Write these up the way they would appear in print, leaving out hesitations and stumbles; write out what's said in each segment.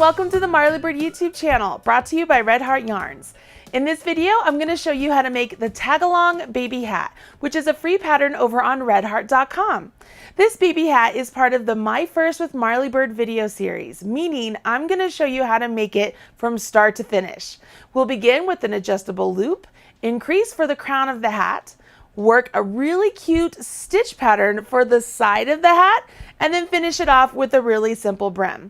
welcome to the Marley Bird YouTube channel, brought to you by Red Heart Yarns. In this video, I'm going to show you how to make the tag-along baby hat, which is a free pattern over on redheart.com. This baby hat is part of the My First with Marley Bird video series, meaning I'm going to show you how to make it from start to finish. We'll begin with an adjustable loop, increase for the crown of the hat, work a really cute stitch pattern for the side of the hat, and then finish it off with a really simple brim.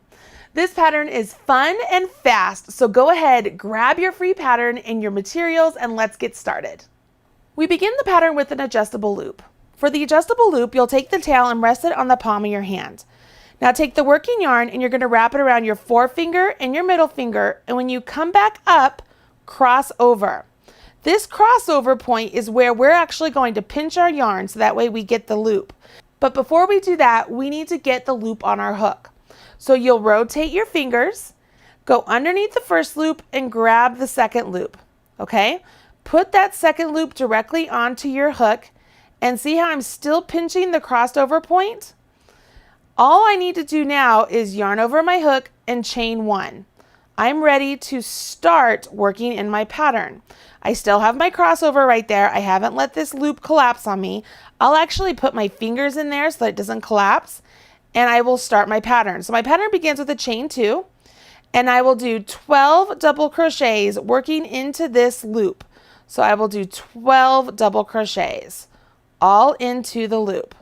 This pattern is fun and fast, so go ahead, grab your free pattern and your materials, and let's get started. We begin the pattern with an adjustable loop. For the adjustable loop, you'll take the tail and rest it on the palm of your hand. Now take the working yarn and you're going to wrap it around your forefinger and your middle finger, and when you come back up, cross over. This crossover point is where we're actually going to pinch our yarn so that way we get the loop. But before we do that, we need to get the loop on our hook. So you'll rotate your fingers, go underneath the first loop and grab the second loop, okay? Put that second loop directly onto your hook and see how I'm still pinching the crossover point? All I need to do now is yarn over my hook and chain one. I'm ready to start working in my pattern. I still have my crossover right there. I haven't let this loop collapse on me. I'll actually put my fingers in there so that it doesn't collapse, and I will start my pattern. So my pattern begins with a chain 2, and I will do 12 double crochets working into this loop. So I will do 12 double crochets all into the loop.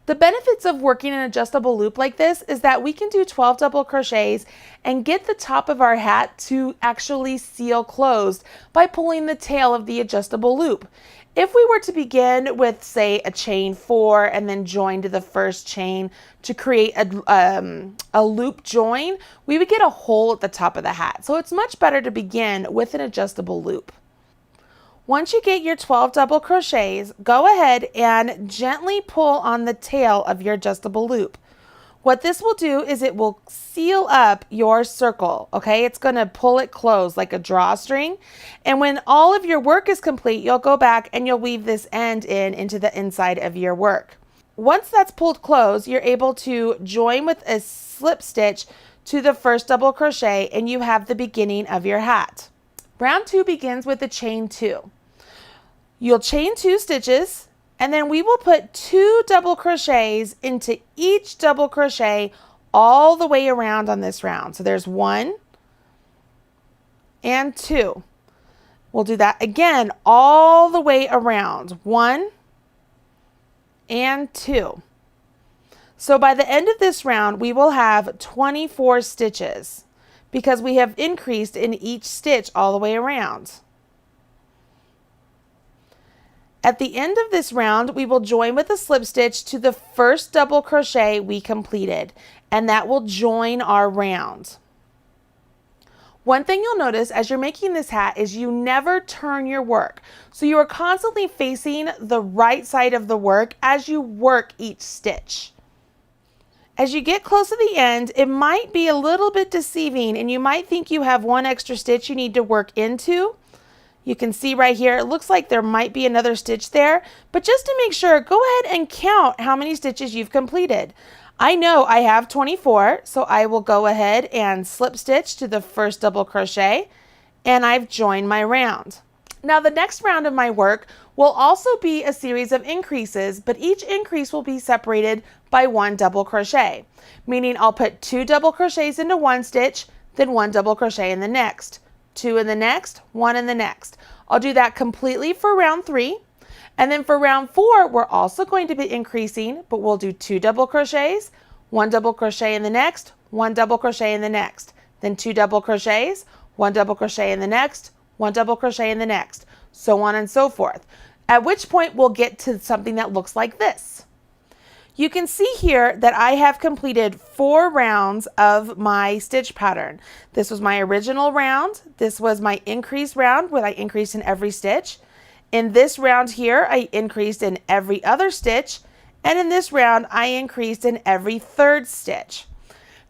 The benefits of working an adjustable loop like this is that we can do 12 double crochets and get the top of our hat to actually seal closed by pulling the tail of the adjustable loop. If we were to begin with, say, a chain 4 and then join to the first chain to create a loop join, we would get a hole at the top of the hat. So it's much better to begin with an adjustable loop. Once you get your 12 double crochets, go ahead and gently pull on the tail of your adjustable loop. What this will do is it will seal up your circle, okay? It's going to pull it closed like a drawstring. And when all of your work is complete, you'll go back and you'll weave this end into the inside of your work. Once that's pulled closed, you're able to join with a slip stitch to the first double crochet and you have the beginning of your hat. Round 2 begins with a chain 2. You'll chain 2 stitches, and then we will put 2 double crochets into each double crochet all the way around on this round. So there's 1 and 2. We'll do that again all the way around. 1 and 2. So by the end of this round, we will have 24 stitches because we have increased in each stitch all the way around. At the end of this round, we will join with a slip stitch to the first double crochet we completed, and that will join our round. One thing you'll notice as you're making this hat is you never turn your work. So you are constantly facing the right side of the work as you work each stitch. As you get close to the end, it might be a little bit deceiving and you might think you have one extra stitch you need to work into. You can see right here, it looks like there might be another stitch there, but just to make sure, go ahead and count how many stitches you've completed. I know I have 24, so I will go ahead and slip stitch to the first double crochet, and I've joined my round. Now the next round of my work will also be a series of increases, but each increase will be separated by 1 double crochet, meaning I'll put 2 double crochets into one stitch, then 1 double crochet in the next. 2 in the next, 1 in the next. I'll do that completely for round 3. And then for round 4, we're also going to be increasing, but we'll do 2 double crochets, 1 double crochet in the next, 1 double crochet in the next, then 2 double crochets, 1 double crochet in the next, 1 double crochet in the next, so on and so forth. At which point we'll get to something that looks like this. You can see here that I have completed 4 rounds of my stitch pattern. This was my original round. This was my increase round where I increased in every stitch. In this round here, I increased in every other stitch. And in this round, I increased in every 3rd stitch.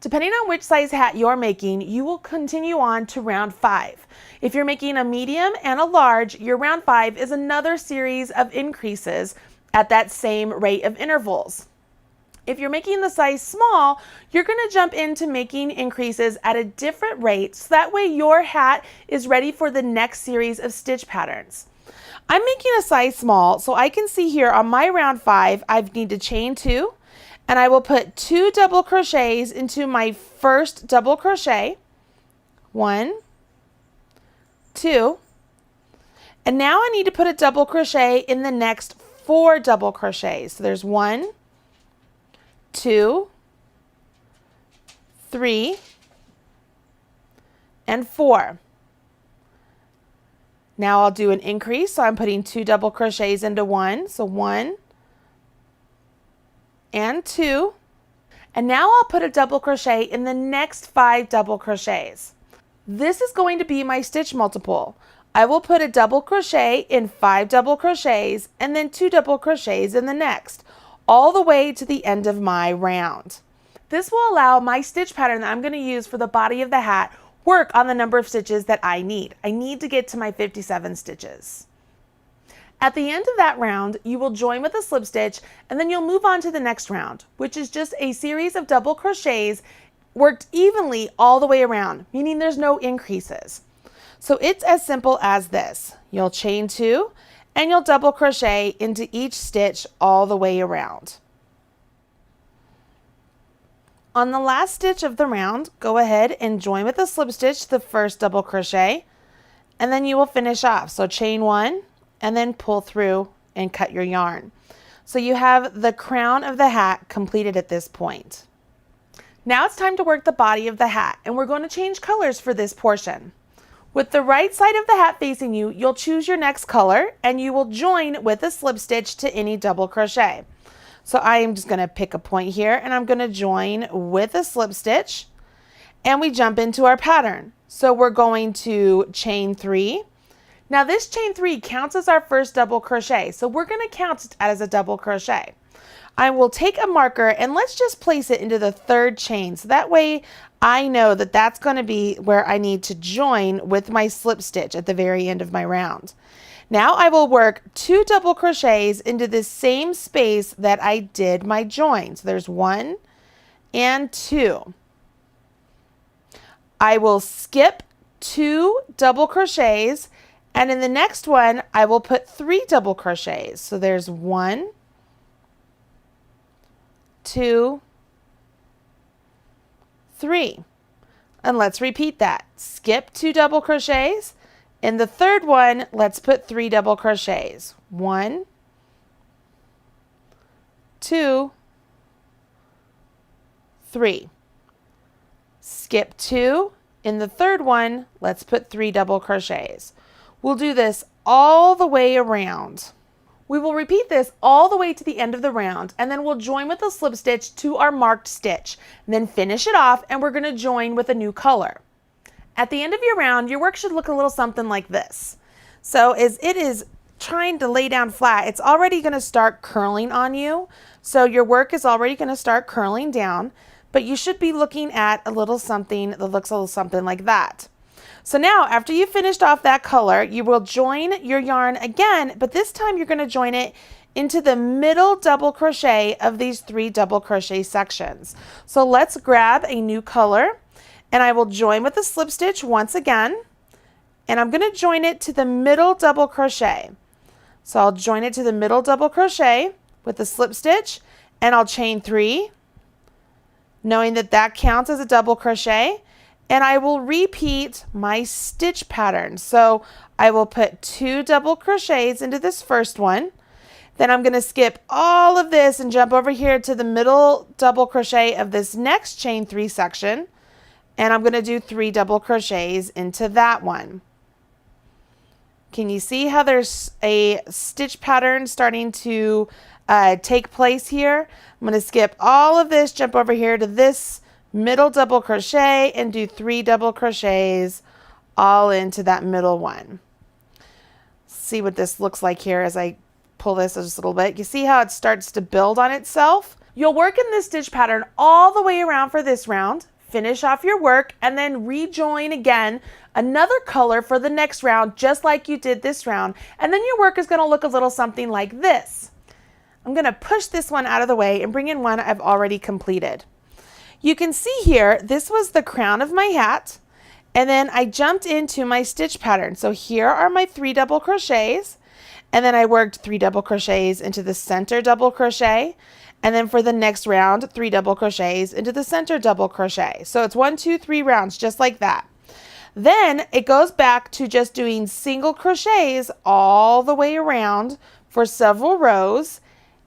Depending on which size hat you're making, you will continue on to round 5. If you're making a medium and a large, your round 5 is another series of increases at that same rate of intervals. If you're making the size small, you're going to jump into making increases at a different rate so that way your hat is ready for the next series of stitch patterns. I'm making a size small, so I can see here on my round 5, I need to chain 2, and I will put 2 double crochets into my first double crochet. 1, 2, and now I need to put a double crochet in the next 4 double crochets. So there's 1, 2, 3, and 4. Now I'll do an increase, so I'm putting 2 double crochets into 1, so 1 and 2, and now I'll put a double crochet in the next 5 double crochets. This is going to be my stitch multiple. I will put a double crochet in 5 double crochets and then 2 double crochets in the next, all the way to the end of my round. This will allow my stitch pattern that I'm going to use for the body of the hat work on the number of stitches that I need. I need to get to my 57 stitches. At the end of that round, you will join with a slip stitch and then you'll move on to the next round, which is just a series of double crochets worked evenly all the way around, meaning there's no increases. So it's as simple as this. You'll chain 2 and you'll double crochet into each stitch all the way around. On the last stitch of the round, go ahead and join with a slip stitch the first double crochet, and then you will finish off. So chain 1 and then pull through and cut your yarn. So you have the crown of the hat completed at this point. Now it's time to work the body of the hat, and we're going to change colors for this portion. With the right side of the hat facing you, you'll choose your next color and you will join with a slip stitch to any double crochet. So I am just going to pick a point here and I'm going to join with a slip stitch and we jump into our pattern. So we're going to chain 3. Now this chain 3 counts as our first double crochet, so we're going to count it as a double crochet. I will take a marker and let's just place it into the 3rd chain, so that way I know that that's going to be where I need to join with my slip stitch at the very end of my round. Now I will work 2 double crochets into the same space that I did my join. So there's 1 and 2. I will skip 2 double crochets, and in the next one I will put 3 double crochets. So there's 1, 2, 3. And let's repeat that. Skip 2 double crochets. In the 3rd one, let's put 3 double crochets. 1, 2, 3. Skip 2. In the 3rd one, let's put 3 double crochets. We'll do this all the way around. We will repeat this all the way to the end of the round, and then we'll join with a slip stitch to our marked stitch, and then finish it off, and we're going to join with a new color. At the end of your round, your work should look a little something like this. So as it is trying to lay down flat, it's already going to start curling on you. So your work is already going to start curling down, but you should be looking at a little something that looks a little something like that. So now after you've finished off that color, you will join your yarn again, but this time you're going to join it into the middle double crochet of these 3 double crochet sections. So let's grab a new color. And I will join with a slip stitch once again, and I'm going to join it to the middle double crochet. So I'll join it to the middle double crochet with a slip stitch, and I'll chain 3, knowing that that counts as a double crochet, and I will repeat my stitch pattern. So I will put 2 double crochets into this first one, then I'm going to skip all of this and jump over here to the middle double crochet of this next chain 3 section. And I'm going to do 3 double crochets into that one. Can you see how there's a stitch pattern starting to take place here? I'm going to skip all of this, jump over here to this middle double crochet and do 3 double crochets all into that middle one. See what this looks like here as I pull this just a little bit. You see how it starts to build on itself? You'll work in this stitch pattern all the way around for this round. Finish off your work and then rejoin again another color for the next round, just like you did this round, and then your work is going to look a little something like this. I'm going to push this one out of the way and bring in one I've already completed. You can see here, this was the crown of my hat, and then I jumped into my stitch pattern. So here are my 3 double crochets, and then I worked 3 double crochets into the center double crochet, and then for the next round, 3 double crochets into the center double crochet. So it's 1, 2, 3 rounds, just like that. Then it goes back to just doing single crochets all the way around for several rows,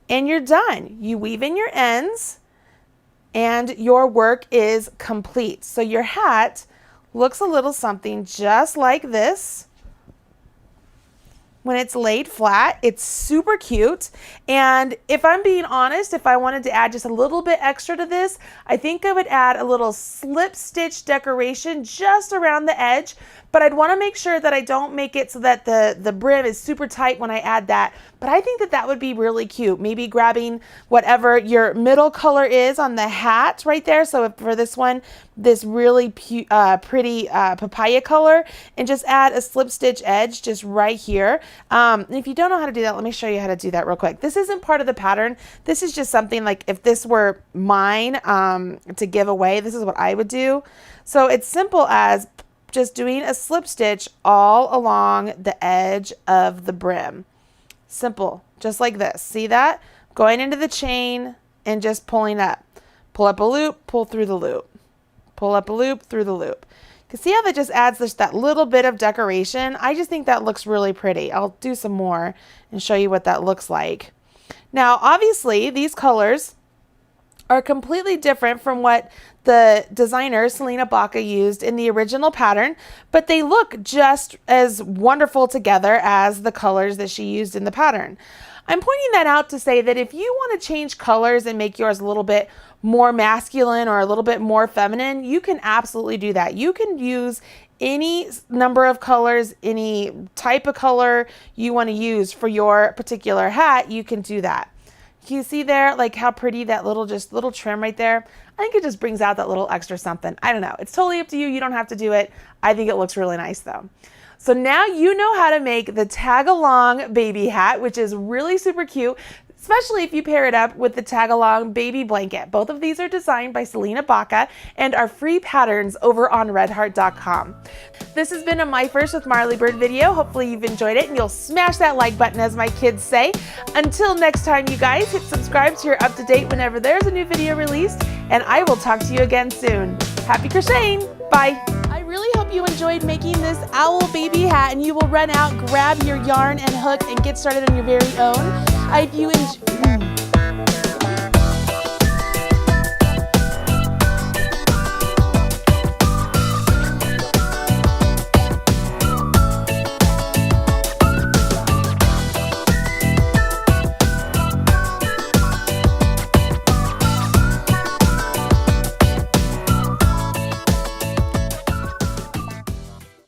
and you're done. You weave in your ends, and your work is complete. So your hat looks a little something just like this. When it's laid flat, it's super cute. And if I'm being honest, if I wanted to add just a little bit extra to this, I think I would add a little slip stitch decoration just around the edge, but I'd want to make sure that I don't make it so that the brim is super tight when I add that. But I think that that would be really cute. Maybe grabbing whatever your middle color is on the hat right there. So if for this one, this really pretty papaya color, and just add a slip stitch edge just right here. And if you don't know how to do that, let me show you how to do that real quick. This isn't part of the pattern. This is just something like if this were mine to give away, this is what I would do. So it's simple as just doing a slip stitch all along the edge of the brim. Simple, just like this. See that? Going into the chain and just pulling up. Pull up a loop, pull through the loop. Pull up a loop, through the loop. You can see how that just adds that little bit of decoration. I just think that looks really pretty. I'll do some more and show you what that looks like. Now, obviously, these colors are completely different from what the designer Selena Baca used in the original pattern, but they look just as wonderful together as the colors that she used in the pattern. I'm pointing that out to say that if you want to change colors and make yours a little bit more masculine or a little bit more feminine, you can absolutely do that. You can use any number of colors, any type of color you want to use for your particular hat, you can do that. Can you see there, like how pretty that little trim right there? I think it just brings out that little extra something. I don't know. It's totally up to you. You don't have to do it. I think it looks really nice though. So now you know how to make the tag along baby hat, which is really super cute, especially if you pair it up with the tag along baby blanket. Both of these are designed by Selena Baca and are free patterns over on redheart.com. This has been a My First with Marley Bird video. Hopefully you've enjoyed it and you'll smash that like button, as my kids say. Until next time, you guys, hit subscribe so you're up to date whenever there's a new video released, and I will talk to you again soon. Happy crocheting. Bye. I really hope you enjoyed making this owl baby hat, and you will run out, grab your yarn and hook, and get started on your very own. If you enjoy